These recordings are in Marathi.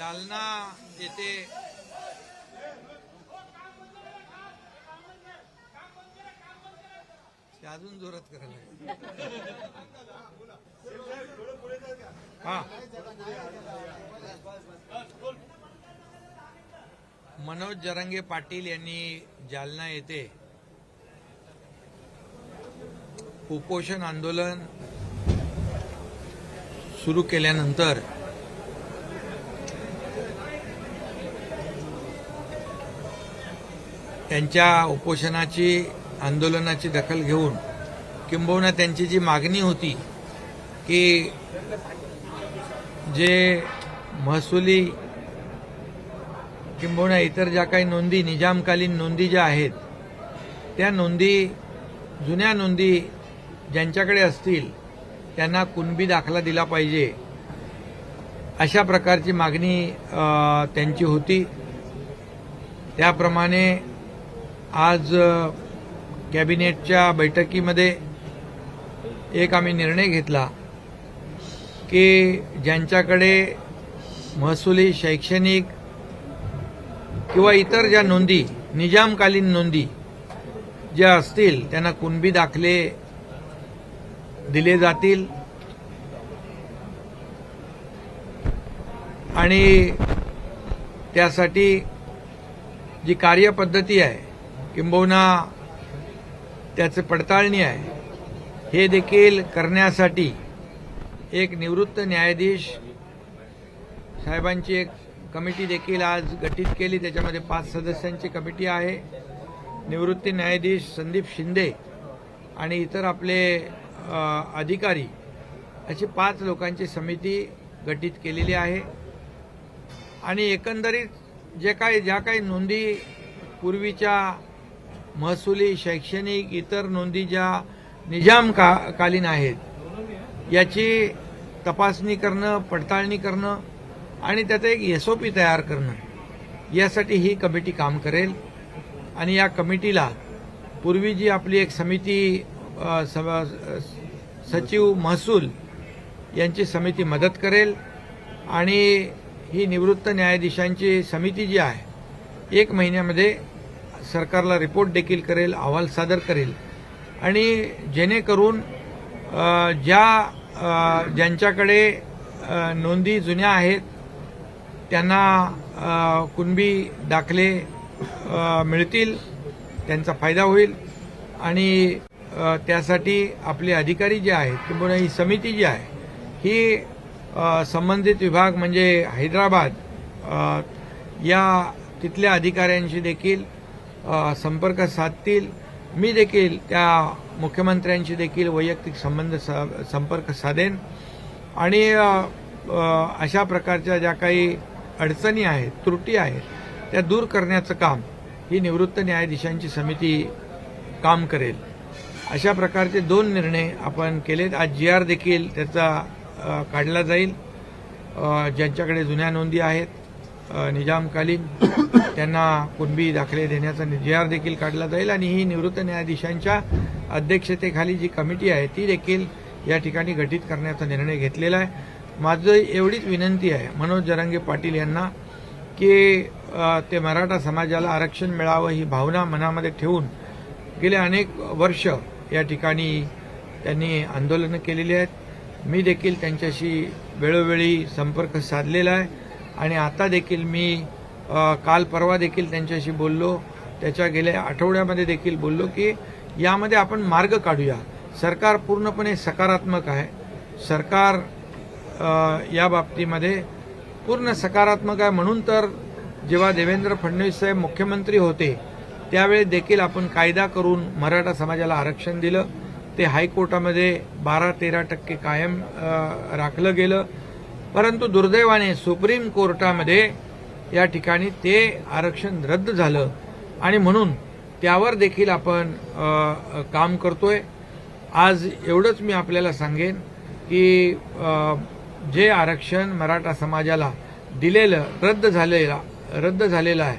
जालना येथे अजून जोरात करायला हा मनोज जरांगे पाटील यांनी जालना येथे उपोषण आंदोलन सुरू केल्यानंतर त्यांच्या उपोषणाची आंदोलनाची दखल घेऊन किंबहुना त्यांची जी मागणी होती की जे महसुली किंबहुना इतर ज्या काही नोंदी निजामकालीन नोंदी ज्या आहेत त्या नोंदी जुन्या नोंदी ज्यांच्याकडे असतील त्यांना कुणबी दाखला दिला पाहिजे अशा प्रकारची मागणी त्यांची होती। त्याप्रमाणे आज कॅबिनेटच्या बैठकीमध्ये एक आम्ही निर्णय घेतला की ज्यांच्याकडे महसुली शैक्षणिक किंवा इतर ज्या नोंदी निजामकालीन नोंदी ज्या असतील त्यांना कुणबी दाखले दिले जातील आणि त्यासाठी जी कार्यपद्धती आहे किंबहुना त्याची पडताळणी आहे हे देखील करण्यासाठी एक निवृत्त न्यायाधीश साहेबांची एक कमिटी देखील आज गठीत केली। त्याच्यामध्ये 5 सदस्यांची कमिटी आहे। निवृत्त न्यायाधीश संदीप शिंदे आणि इतर आपले अधिकारी अशी 5 लोकांची समिती गठीत केलेली आहे आणि एकंदरीत ज्या काही नोंदी पूर्वीच्या महसुली शैक्षणिक इतर नोंदी ज्या निजामकालीन आहेत याची तपासणी करणं पडताळणी करणं आणि त्याचा एक एसओपी तयार करणं यासाठी ही कमिटी काम करेल आणि या कमिटीला पूर्वी जी आपली एक समिती सचिव महसूल यांची समिती मदत करेल आणि ही निवृत्त न्यायाधीशांची समिती जी आहे 1 महिन्यामध्ये सरकारला रिपोर्ट देखील करेल अहवाल सादर करेल आणि जेणेकरून ज्यांच्याकडे नोंदी जुन्या आहेत त्यांना कुणबी दाखले मिळतील त्यांचा फायदा होईल आणि त्यासाठी आपले अधिकारी जे आहेत किंवा ही समिती जी आहे ही संबंधित विभाग म्हणजे हैदराबाद या तिथल्या अधिकाऱ्यांशी देखील संपर्क साधतील। मी देखील त्या मुख्यमंत्र्यांशी देखील वैयक्तिक संपर्क साधेन आणि अशा प्रकारच्या ज्या काही अडचणी आहेत त्रुटी आहेत त्या दूर करण्याचं काम ही निवृत्त न्यायाधीशांची समिती काम करेल। अशा प्रकारचे 2 निर्णय आपण केलेत। आज GR देखील त्याचा काढला जाईल। ज्यांच्याकडे जुन्या नोंदी आहेत निजामकालीन त्यांना कुणबी दाखले देण्याचा GR देखील काढला जाईल आणि ही निवृत्त न्यायाधीशांच्या अध्यक्षतेखाली जी कमिटी आहे ती देखील या ठिकाणी गठीत करण्याचा निर्णय घेतलेला आहे। माझं एवढीच विनंती आहे मनोज जरांगे पाटील यांना की ते मराठा समाजाला आरक्षण मिळावं ही भावना मनामध्ये ठेवून गेले अनेक वर्ष या ठिकाणी त्यांनी आंदोलनं केलेली आहेत। मी देखील त्यांच्याशी वेळोवेळी संपर्क साधलेला आहे आणि आता देखील मी काल परवा देखील त्यांच्याशी बोललो। त्याच्या गेल्या आठवड्यामध्ये देखील बोललो की यामध्ये आपण मार्ग काढूया। सरकार पूर्णपणे सकारात्मक आहे। सरकार या बाबतीमध्ये पूर्ण सकारात्मक आहे। म्हणून तर जेव्हा देवेंद्र फडणवीस साहेब मुख्यमंत्री होते त्यावेळी देखील आपण कायदा करून मराठा समाजाला आरक्षण दिलं। ते हायकोर्टामध्ये 12-13% कायम राखलं गेलं, परंतु दुर्दैवाने सुप्रीम कोर्टामध्ये या ठिकाणी ते आरक्षण रद्द झालं आणि म्हणून त्यावर देखील आपण काम करतोय। आज एवढंच मी आपल्याला सांगेन की जे आरक्षण मराठा समाजाला दिलेलं रद्द झालेलं आहे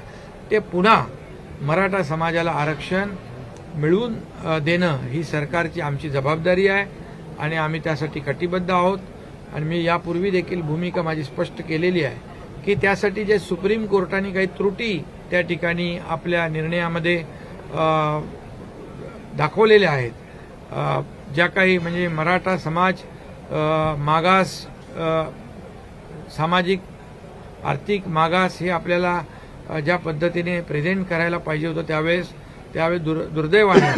ते पुन्हा मराठा समाजाला आरक्षण मिळवून देणं ही सरकारची आमची जबाबदारी आहे आणि आम्ही त्यासाठी कटिबद्ध आहोत। आणि मी यापूर्वी देखील भूमिका माझी स्पष्ट केलेली आहे की त्यासाठी जे सुप्रीम कोर्टाने काही त्रुटी त्या ठिकाणी आपल्या निर्णयामध्ये दाखवलेल्या आहेत, ज्या काही म्हणजे मराठा समाज मागास, सामाजिक आर्थिक मागास हे आपल्याला ज्या पद्धतीने प्रेझेंट करायला पाहिजे होतं त्यावेळेस दुर्दैवाने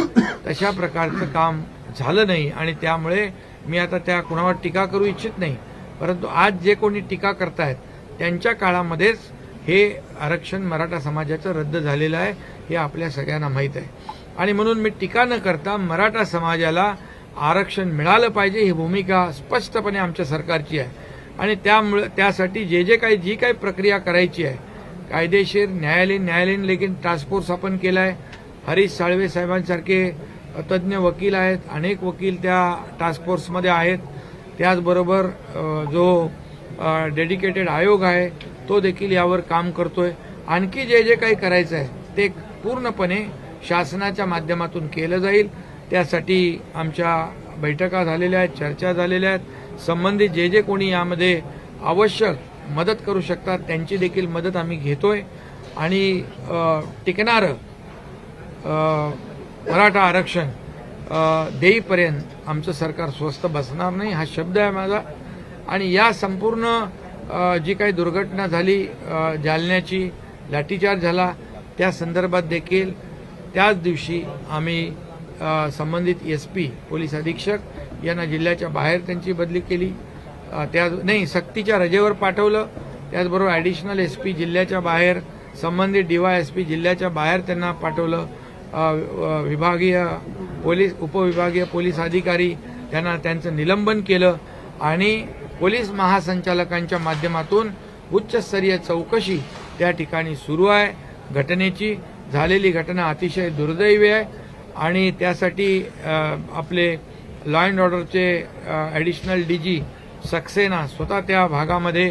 तशा प्रकारचं काम झालं नाही आणि त्यामुळे मी आता त्या कुणावर टीका करू इच्छित नाही, परंतु आज जे कोणी टीका करतायत त्यांच्या काळामध्येच हे आरक्षण मराठा समाजाचं रद्द झालेलं आहे हे आपल्या सगळ्यांना माहीत आहे. आणि म्हणून मी टीका न करता मराठा समाजाला आरक्षण मिळालं पाहिजे ही भूमिका स्पष्टपणे आमच्या सरकारची आहे. आणि त्यासाठी जी काही प्रक्रिया करायची आहे कायदेशीर न्यायालयीन लेखीन टास्क फोर्स आपण केला आहे. हरीश साळवे साहेबांसारखे तज्ज्ञ वकील आहेत, अनेक वकील त्या टास्क फोर्समध्ये आहेत. त्याचबरोबर जो डेडिकेटेड आयोग आहे तो देखील यावर काम करतोय. आणखी जे काही करायचं आहे ते पूर्णपणे शासनाच्या माध्यमातून केलं जाईल. त्यासाठी आमच्या बैठका झालेल्या आहेत, चर्चा झालेल्या आहेत. संबंधित जे कोणी यामध्ये आवश्यक मदत करू शकतात त्यांची देखील मदत आम्ही घेतोय. आणि टिकणारं मराठा आरक्षण देईपर्यंत आमचं सरकार स्वस्थ बसणार नाही हा शब्द आहे माझा. आणि या संपूर्ण जी काही दुर्घटना झाली, जालन्याची लाठीचार्ज झाला, त्या संदर्भात देखील त्याच दिवशी आम्ही संबंधित SP पोलीस अधीक्षक यांना जिल्ह्याच्या बाहेर त्यांची बदली केली, सक्तीच्या रजेवर पाठवलं. त्याचबरोबर ॲडिशनल SP जिल्ह्याच्या बाहेर, संबंधित DYSP जिल्ह्याच्या बाहेर त्यांना पाठवलं. विभागीय पोलीस उपविभागीय पोलीस अधिकारी त्यांचं निलंबन केलं आणि पोलीस महासंचालकांच्या माध्यमातून उच्चस्तरीय चौकशी त्या ठिकाणी सुरू आहे. घटनेची झालेली घटना अतिशय दुर्दैवी आहे आणि त्यासाठी आपले लॉ अँड ऑर्डरचे ॲडिशनल DG सक्सेना स्वतः त्या भागामध्ये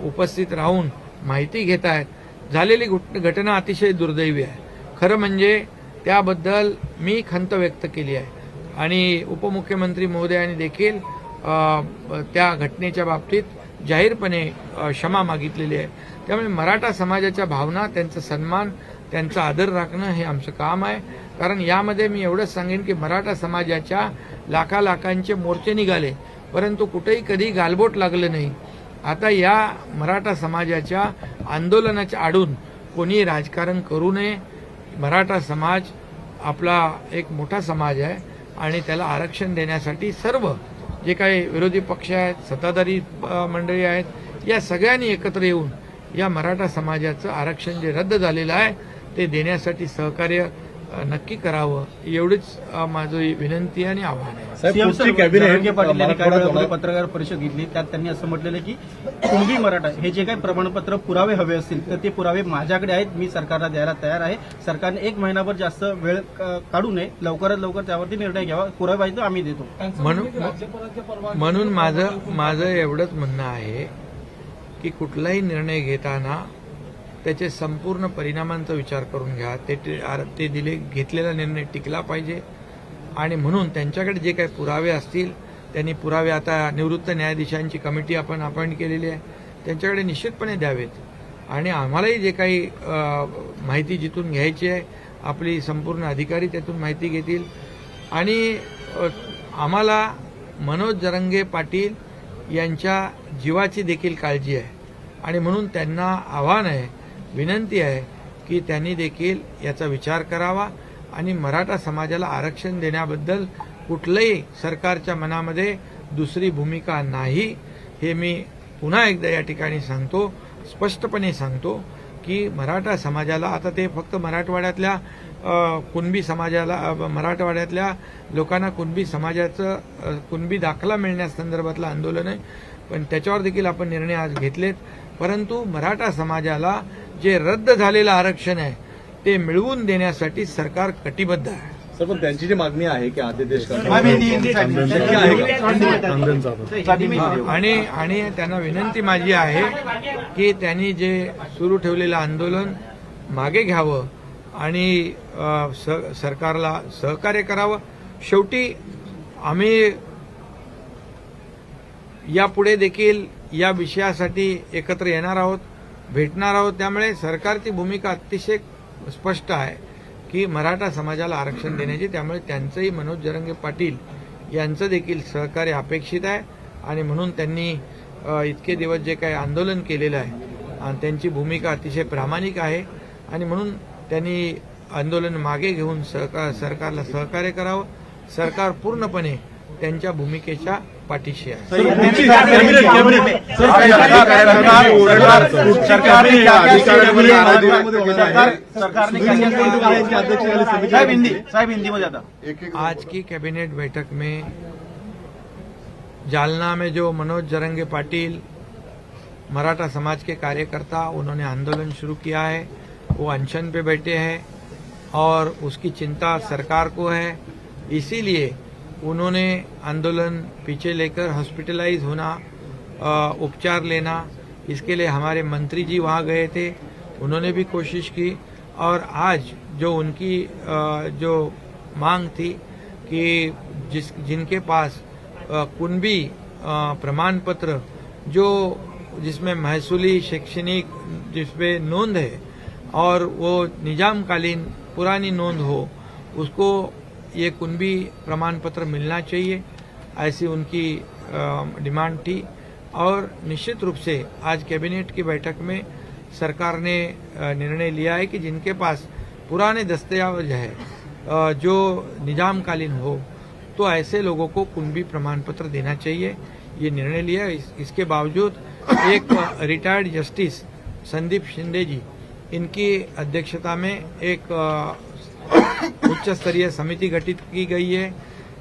उपस्थित राहून माहिती घेत आहेत. झालेली घटना अतिशय दुर्दैवी आहे. खरं म्हणजे त्याबद्दल मी खंत व्यक्त केली आहे आणि उपमुख्यमंत्री महोदयांनी देखील त्या घटनेच्या बाबतीत जाहीरपणे क्षमा मागितलेली आहे. त्यामुळे मराठा समाजाच्या भावना, त्यांचा सन्मान, त्यांचा आदर राखणं हे आमचं काम आहे. कारण यामध्ये मी एवढंच सांगेन की मराठा समाजाच्या लाखांचे मोर्चे निघाले परंतु कुठेही कधी गालबोट लागलं नाही. आता या मराठा समाजाच्या आंदोलनाच्या आडून कोणी राजकारण करू नये. मराठा समाज आपला एक मोठा समाज आहे आणि त्याला आरक्षण देण्यासाठी सर्व जे काही विरोधी पक्ष आहेत, सत्ताधारी मंडळी आहेत, या सगळ्यांनी एकत्र येऊन या मराठा समाजाचं आरक्षण जे रद्द झालेलं आहे ते देण्यासाठी सहकार्य नक्की करावं एवढीच माझी विनंती आणि आव्हान आहे. जरांगे पाटील यांनी काल पत्रकार परिषद घेतली, त्यात त्यांनी असं म्हटलेलं की कुणबी मराठा हे जे काही प्रमाणपत्र पुरावे हवे असतील तर ते पुरावे माझ्याकडे आहेत, मी सरकारला द्यायला तयार आहे. सरकारने 1 महिनाभर जास्त वेळ काढू नये, लवकरात लवकर त्यावरती निर्णय घ्यावा. पुरावे पाहिजे आम्ही देतो. म्हणून माझं एवढंच म्हणणं आहे की कुठलाही निर्णय घेताना त्याचे संपूर्ण परिणामांचा विचार करून घ्या. ते घेतलेला निर्णय टिकला पाहिजे आणि म्हणून त्यांच्याकडे जे काही पुरावे असतील त्यांनी पुरावे, आता निवृत्त न्यायाधीशांची कमिटी आपण अपॉइंट केलेली आहे, त्यांच्याकडे निश्चितपणे द्यावेत. आणि आम्हालाही जे काही माहिती जिथून घ्यायची आहे आपली संपूर्ण अधिकारी त्यातून माहिती घेतील. आणि आम्हाला मनोज जरांगे पाटील यांच्या जीवाची देखील काळजी आहे आणि म्हणून त्यांना आव्हान आहे, विनंती आहे की त्यांनी देखील याचा विचार करावा आणि मराठा समाजाला आरक्षण देण्याबद्दल कुठलंही सरकारच्या मनामध्ये दुसरी भूमिका नाही हे मी पुन्हा एकदा या ठिकाणी सांगतो, स्पष्टपणे सांगतो की मराठा समाजाला आता ते फक्त मराठवाड्यातल्या कुणबी समाजाला, मराठवाड्यातल्या लोकांना कुणबी समाजाचं कुणबी दाखला मिळण्यासंदर्भातलं आंदोलन आहे, पण त्याच्यावर देखील आपण निर्णय आज घेतलेत. परंतु मराठा समाजाला जे रद्द झालेलं आरक्षण आहे ते मिळवून देण्यासाठी सरकार कटिबद्ध आहे. सर, पण त्यांची जी मागणी आहे की आदेश आणि त्यांना विनंती माझी आहे की त्यांनी जे सुरू ठेवलेलं आंदोलन मागे घ्यावं आणि सरकारला सहकार्य करावं. शेवटी आम्ही यापुढे देखील या विषयासाठी एकत्र येणार आहोत, भेटणार आहोत. त्यामुळे सरकारची भूमिका अतिशय स्पष्ट आहे की मराठा समाजाला आरक्षण देण्याची. त्यामुळे त्यांचंही मनोज जरांगे पाटील यांचं देखील सहकार्य अपेक्षित आहे आणि म्हणून त्यांनी इतके दिवस जे काही आंदोलन केलेलं आहे आणि त्यांची भूमिका अतिशय प्रामाणिक आहे आणि म्हणून त्यांनी आंदोलन मागे घेऊन सरकारला सहकार्य करावं. सरकार पूर्णपणे त्यांच्या भूमिकेच्या पाठीशी आहे. आज की कैबिनेट बैठक में जालना में जो मनोज जरंगे पाटिल मराठा समाज के कार्यकर्ता उन्होंने आंदोलन शुरू किया है, वो अनशन पे बैठे हैं और उसकी चिंता सरकार को है. इसीलिए उन्होंने आंदोलन पीछे लेकर हॉस्पिटलाइज होना, उपचार लेना, इसके लिए हमारे मंत्री जी वहां गए थे, उन्होंने भी कोशिश की. और आज जो उनकी जो मांग थी कि जिनके पास कुनबी प्रमाण पत्र जो जिसमें महसूली शैक्षणिक जिसपे नोंद है और वो निजामकालीन पुरानी नोंद हो, उसको ये कुनबी प्रमाण पत्र मिलना चाहिए, ऐसी उनकी डिमांड थी. और निश्चित रूप से आज कैबिनेट की बैठक में सरकार ने निर्णय लिया है कि जिनके पास पुराने दस्तावेज है जो निजामकालीन हो, तो ऐसे लोगों को कुनबी प्रमाण पत्र देना चाहिए. ये निर्णय लिया. इसके बावजूद एक रिटायर्ड जस्टिस संदीप शिंदे जी, इनकी अध्यक्षता में एक उच्च स्तरीय समिति गठित की गई है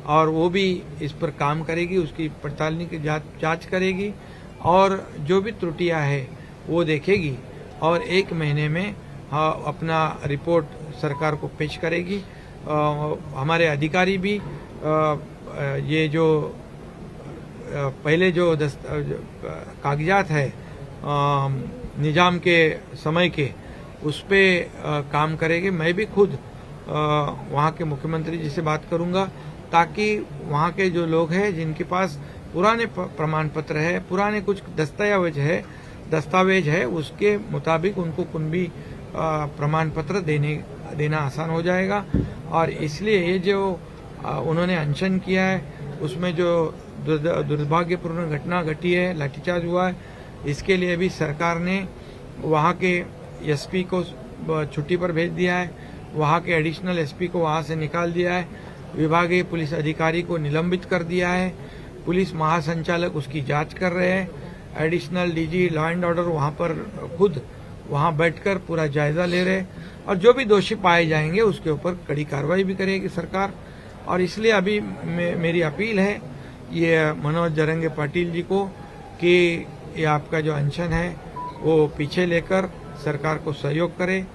और वो भी इस पर काम करेगी, उसकी पड़ताल की जांच करेगी और जो भी त्रुटियां हैं वो देखेगी और 1 महीने में अपना रिपोर्ट सरकार को पेश करेगी. हमारे अधिकारी भी ये जो पहले जो कागजात है निजाम के समय के, उस पे काम करेंगे. मैं भी खुद वहाँ के मुख्यमंत्री जी से बात करूंगा ताकि वहाँ के जो लोग हैं जिनके पास पुराने प्रमाण पत्र है, पुराने कुछ दस्तावेज है, उसके मुताबिक उनको कुनबी प्रमाण पत्र देना आसान हो जाएगा. और इसलिए ये जो उन्होंने अनशन किया है उसमें जो दुर्भाग्यपूर्ण घटना घटी है, लाठीचार्ज हुआ है, इसके लिए भी सरकार ने वहाँ के एसपी को छुट्टी पर भेज दिया है, वहाँ के एडिशनल एसपी को वहाँ से निकाल दिया है, विभागीय पुलिस अधिकारी को निलंबित कर दिया है, पुलिस महासंचालक उसकी जांच कर रहे हैं, एडिशनल डीजी लॉ एंड ऑर्डर वहाँ पर खुद वहाँ बैठकर पूरा जायजा ले रहे हैं और जो भी दोषी पाए जाएंगे उसके ऊपर कड़ी कार्रवाई भी करेगी सरकार. और इसलिए अभी मेरी अपील है ये मनोज जरंगे पाटिल जी को कि ये आपका जो अनशन है वो पीछे लेकर सरकार को सहयोग करे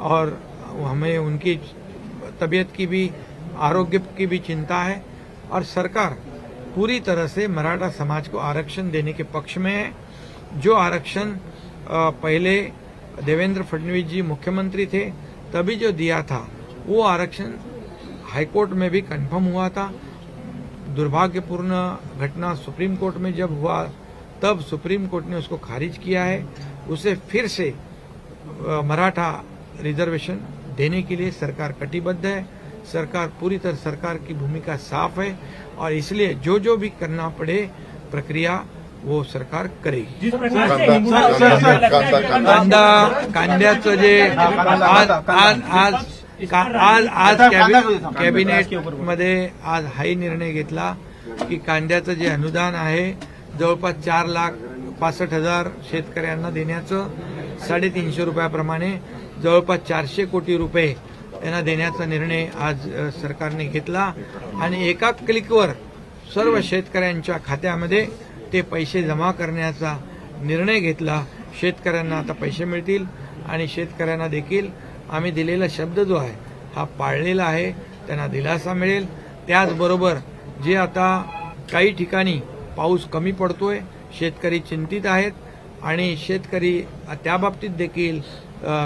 और हमें उनकी तबीयत की भी, आरोग्य की भी चिंता है और सरकार पूरी तरह से मराठा समाज को आरक्षण देने के पक्ष में है. जो आरक्षण पहले देवेंद्र फडणवीस जी मुख्यमंत्री थे तभी जो दिया था वो आरक्षण हाईकोर्ट में भी कंफर्म हुआ था. दुर्भाग्यपूर्ण घटना सुप्रीम कोर्ट में जब हुआ तब सुप्रीम कोर्ट ने उसको खारिज किया है. उसे फिर से मराठा रिजर्वेशन देने के लिए सरकार कटिबद्ध है. सरकार पूरी तरह, सरकार की भूमिका साफ है और इसलिए जो जो भी करना पड़े प्रक्रिया वो सरकार करेगी. कांद्याचं जे आज कॅबिनेट मध्ये आज हाही निर्णय घेतला की कांद्याचं जे अनुदान आहे जवळपास 4,65,000 शेतकऱ्यांना देण्याचं, 350 रुपयाप्रमाणे जवळपास 400 कोटी रुपये त्यांना देण्याचा निर्णय आज सरकारने घेतला आणि एका क्लिकवर सर्व शेतकऱ्यांच्या खात्यामध्ये ते पैसे जमा करण्याचा निर्णय घेतला. शेतकऱ्यांना आता पैसे मिळतील आणि शेतकऱ्यांना देखील आम्ही दिलेला शब्द जो आहे हा पाळलेला आहे, त्यांना दिलासा मिळेल. त्याचबरोबर जे आता काही ठिकाणी पाऊस कमी पडतोय, शेतकरी चिंतित आहेत आणि शेतकरी त्याबाबतीत देखील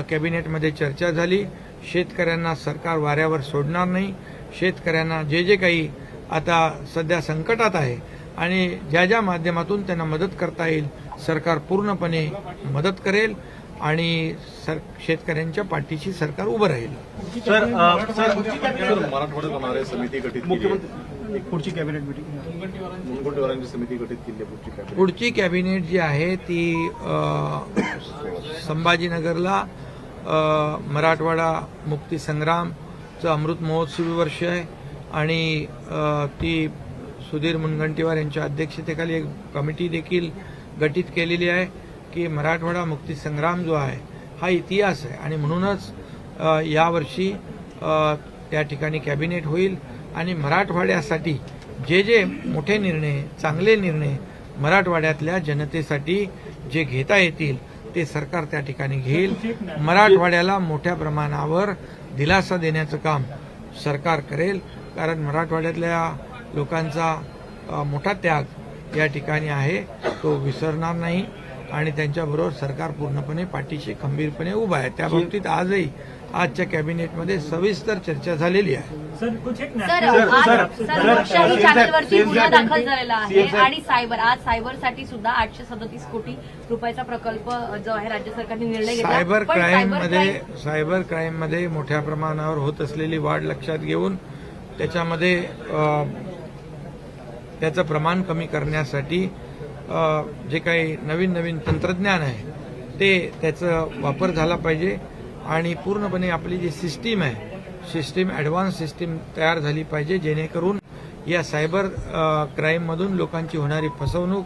कॅबिनेटमध्ये चर्चा झाली. शेतकऱ्यांना सरकार वाऱ्यावर सोडणार नाही. शेतकऱ्यांना जे जे काही आता सध्या संकटात आहे आणि ज्या ज्या माध्यमातून त्यांना मदत करता येईल सरकार पूर्णपणे मदत करेल आणि शेतकऱ्यांच्या पाठीशी सरकार उभं राहील. सर मराठवाड्यात होणारे समिती गठीत मुख्यमंत्री पुढची कॅबिनेट मिटिंग मुनगंटीवारांची समिती गठीत केली पुढची कॅबिनेट. पुढची कॅबिनेट जी आहे ती संभाजीनगरला मराठवाडा मुक्ती संग्रामचं अमृत महोत्सवी वर्ष आहे आणि ती सुधीर मुनगंटीवार यांच्या अध्यक्षतेखाली एक कमिटी देखील गठीत केलेली आहे की मराठवाडा मुक्ती संग्राम जो आहे हा इतिहास आहे आणि म्हणूनच यावर्षी त्या ठिकाणी कॅबिनेट होईल आणि मराठवाड्यासाठी जे जे मोठे निर्णय चांगले निर्णय मराठवाड्यातल्या जनतेसाठी जे घेता येतील ते सरकार त्या ठिकाणी घेईल. मराठवाड्याला मोठ्या प्रमाणावर दिलासा देण्याचं काम सरकार करेल कारण मराठवाड्यातल्या लोकांचा मोठा त्याग या ठिकाणी आहे तो विसरणार नाही आणि त्यांच्याबरोबर सरकार पूर्णपणे पाठीशी खंबीरपणे उभा आहे. त्या बाबतीत आजच्या कॅबिनेटमध्ये सविस्तर चर्चा झालेली आहे. लोकशाही चॅनलवरती गुन्हा दाखल झालेला आहे आणि सायबरसाठी सुद्धा 837 कोटी रुपयाचा प्रकल्प जो आहे राज्य सरकारने निर्णय घेतला. सायबर क्राईममध्ये मोठ्या प्रमाणावर होत असलेली वाढ लक्षात घेऊन त्याच्यामध्ये त्याचं प्रमाण कमी करण्यासाठी जे काही नवीन तंत्रज्ञान आहे त्याचा वापर झाला पाहिजे आणि पूर्णपणे आपली जी सिस्टीम आहे ॲडव्हान्स सिस्टीम तयार झाली पाहिजे जेणेकरून या सायबर क्राईममधून लोकांची होणारी फसवणूक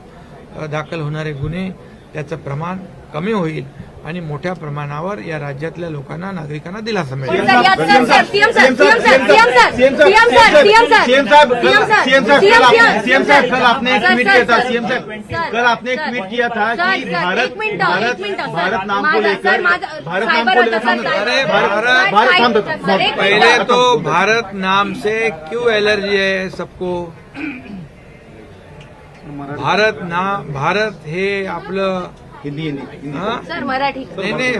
दाखल होणारे गुन्हे त्याचं प्रमाण कमी होईल आणि मोठ्या प्रमाणावर या राज्यातल्या लोकांना नागरिकांना दिलासा मिळेल. कल आपने एक ट्वीट किया था सीएम साहब कल आपने एक ट्वीट किया था कि भारत नाम को लेकर पहले तो भारत नाम से क्यों एलर्जी है सबको. भारत हे आपलं हिंदी सर मराठी नाही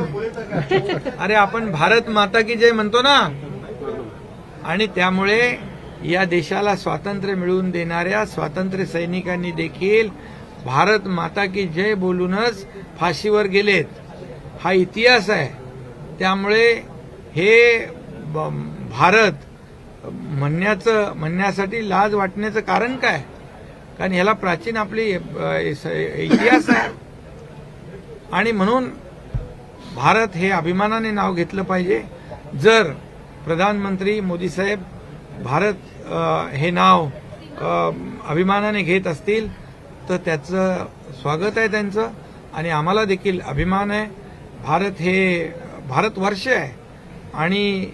अरे आपण भारत माता की जय म्हणतो ना आणि त्यामुळे या देशाला स्वातंत्र्य मिळवून देणाऱ्या स्वातंत्र्य सैनिकांनी देखील भारत माता की जय बोलूनच फाशीवर गेलेत. हा इतिहास आहे. त्यामुळे हे भारत म्हणण्यासाठी लाज वाटण्याचं कारण काय कारण ह्याला प्राचीन आपली इतिहास आहे आणि म्हणून भारत हे अभिमानाने नाव घेतलं पाहिजे. जर प्रधानमंत्री मोदी साहेब भारत हे नाव अभिमानाने घेत असतील तर त्याचं स्वागत आहे त्यांचं आणि आम्हाला देखील अभिमान आहे. भारत हे भारतवर्ष आहे आणि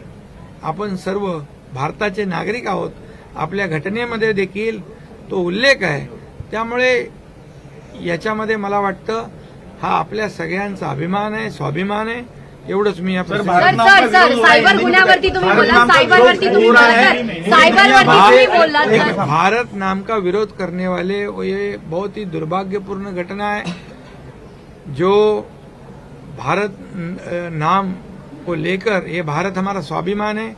आपण सर्व भारताचे नागरिक आहोत. आपल्या घटनेमध्ये देखील तो उल्लेख आहे. त्यामुळे याच्यामध्ये मला वाटतं हा आपल्या सगळ्यांचा अभिमान आहे स्वाभिमान आहे. एवढंच मी सायबर गुन्ह्यावरती तुम्ही बोललात भारत नाम का विरोध करने वाले ये बहुत ही दुर्भाग्यपूर्ण घटना है. जो भारत नाम को लेकर ये भारत हमारा स्वाभिमान है.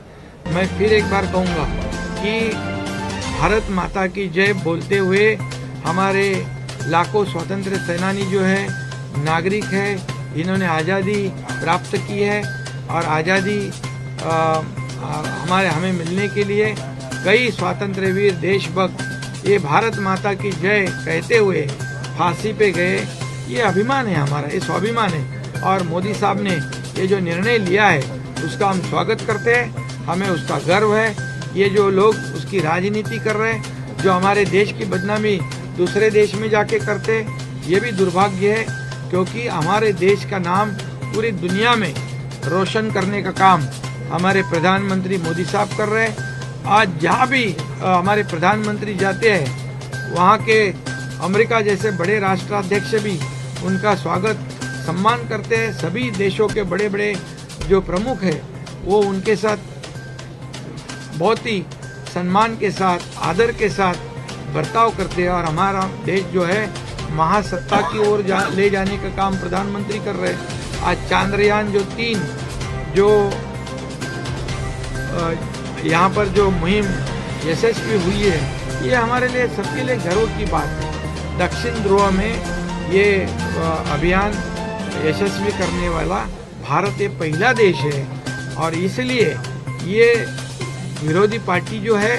मैं फिर एक बार कहूंगा कि भारत माता की जय बोलते हुए हमारे लाखों स्वतंत्र सेनानी जो है नागरिक है इन्होंने आज़ादी प्राप्त की है और आज़ादी हमें मिलने के लिए कई स्वातंत्र्य वीर देशभक्त ये भारत माता की जय कहते हुए फांसी पे गए. ये अभिमान है हमारा ये स्वाभिमान है और मोदी साहब ने ये जो निर्णय लिया है उसका हम स्वागत करते हैं. हमें उसका गर्व है. ये जो लोग उसकी राजनीति कर रहे हैं जो हमारे देश की बदनामी दूसरे देश में जाके करते ये भी दुर्भाग्य है क्योंकि हमारे देश का नाम पूरी दुनिया में रोशन करने का काम हमारे प्रधानमंत्री मोदी साहब कर रहे हैं. आज जहाँ भी हमारे प्रधानमंत्री जाते हैं वहाँ के अमेरिका जैसे बड़े राष्ट्राध्यक्ष भी उनका स्वागत सम्मान करते हैं. सभी देशों के बड़े बड़े जो प्रमुख हैं वो उनके साथ बहुत ही सम्मान के साथ आदर के साथ बर्ताव करते हैं और हमारा देश जो है महासत्ता की ओर ले जाने का काम प्रधानमंत्री कर रहे हैं. आज चांद्रयान जो 3 जो यहाँ पर जो मुहिम यशस्वी हुई है ये हमारे लिए सबके लिए गर्व की बात है। दक्षिण ध्रुव में ये अभियान यशस्वी करने वाला भारत ये पहला देश है और इसलिए ये विरोधी पार्टी जो है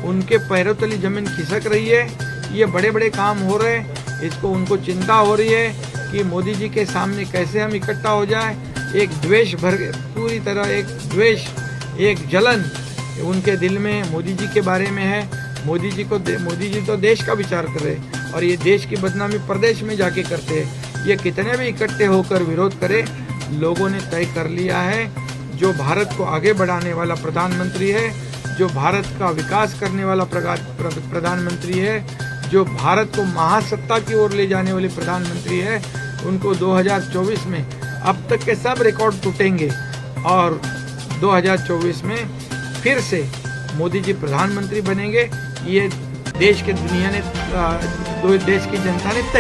उनके पैरों तले जमीन खिसक रही है। ये बड़े बड़े काम हो रहे हैं, इसको उनको चिंता हो रही है कि मोदी जी के सामने कैसे हम इकट्ठा हो जाए। एक द्वेष भर पूरी तरह एक द्वेष एक जलन उनके दिल में मोदी जी के बारे में है। मोदी जी तो देश का विचार कर रहे और ये देश की बदनामी प्रदेश में जाके करते हैं। ये कितने भी इकट्ठे होकर विरोध करे, लोगों ने तय कर लिया है जो भारत को आगे बढ़ाने वाला प्रधानमंत्री है, जो भारत का विकास करने वाला प्रधानमंत्री है, जो भारत को महासत्ता की ओर ले जाने वाले प्रधानमंत्री है, उनको 2024 में अब तक के सब रिकॉर्ड टूटेंगे और 2024 में फिर से मोदी जी प्रधानमंत्री बनेंगे। ये देश के दुनिया ने देश की जनता ने तय